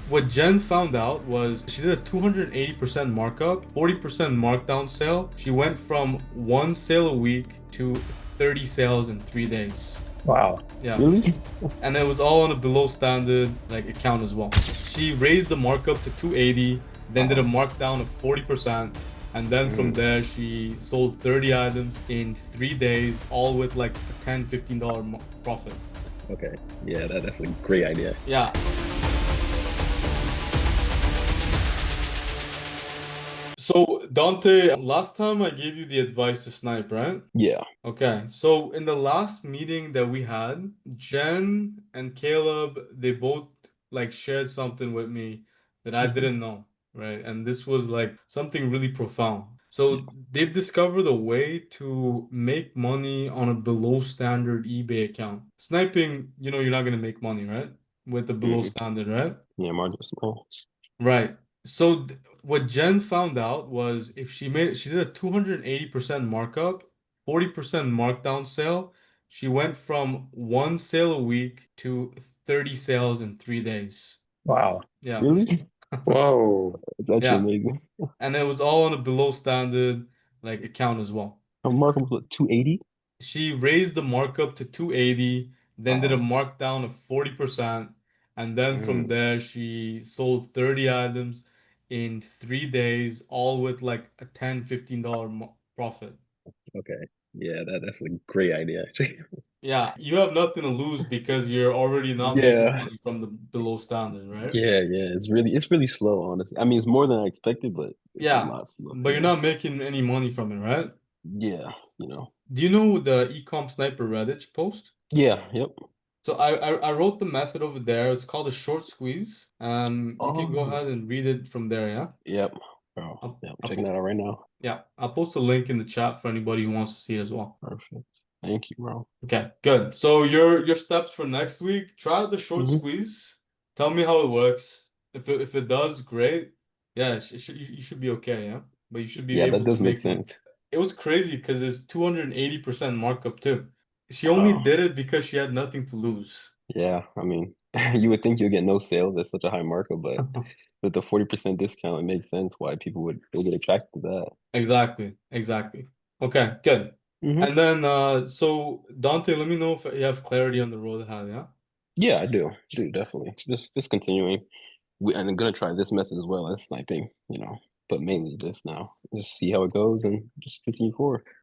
What Jen found out was she did a 280% markup, 40% markdown sale. She went from one sale a week to 30 sales in 3 days. Wow. Yeah. Really? And it was all on a below standard like account as well. She raised the markup to 280, then did a Uh-huh. markdown of 40%, and then from Mm, there she sold 30 items in 3 days, all with like a $10, $15 profit. okay. Yeah, that's a great idea. Yeah. So Dante, last time I gave you the advice to snipe, right? Yeah. Okay, so in the last meeting that we had, Jen and Caleb, they both like shared something with me that I Hmm. didn't know, right? And this was like something really profound. So Yes. they've discovered a way to make money on a below standard eBay account. Sniping, you're not gonna make money, right? With the below Hmm. standard, right? Yeah, margin small. Right. So what Jen found out was if she did a 280% markup, 40% markdown sale, she went from one sale a week to 30 sales in 3 days. Wow. Yeah. Really? Whoa. It's actually Yeah. amazing. And it was all on a below standard like account as well. A market was what, 280? She raised the markup to 280, then did a Uh-huh. markdown of 40%, and then from Mm, there she sold 30 items in 3 days, all with like a $10, $15 profit. okay. Yeah, that's a great idea, actually. Yeah, you have nothing to lose because you're already not making Yeah. money from the below standard, right? Yeah. It's really slow, honestly. I mean, it's more than I expected, but it's a Yeah, lot slow. but you're Yeah. not making any money from it, right? Yeah, you know. Do you know the ecomsniper Reddit post? Yeah, yep. So I wrote the method over there. It's called a short squeeze. You can go Oh, ahead and read it from there, yeah? yep. Bro. I'll, Yeah, I'm I'll checking put that out right now. yeah, I'll post a link in the chat for anybody who wants to see it as well. Perfect. Thank you, bro. Okay, good. So your steps for next week, try out the short Hmm. squeeze. Tell me how it works. If it does, great. Yeah, you should be okay, yeah? But you should be Yeah, that able to does make make money. sense. It was crazy because it's 280% markup too. She only Wow. did it because she had nothing to lose. Yeah, I mean, you would think you'll get no sales at such a high markup, but with the 40% discount, it makes sense why people would get attracted to that. Exactly, exactly. Okay, good. Hmm. And then, so Dante, let me know if you have clarity on the road ahead, yeah? Yeah, I do. Definitely. Just continuing. And I'm gonna try this method as well as sniping, but mainly this now. Just see how it goes and just continue forward.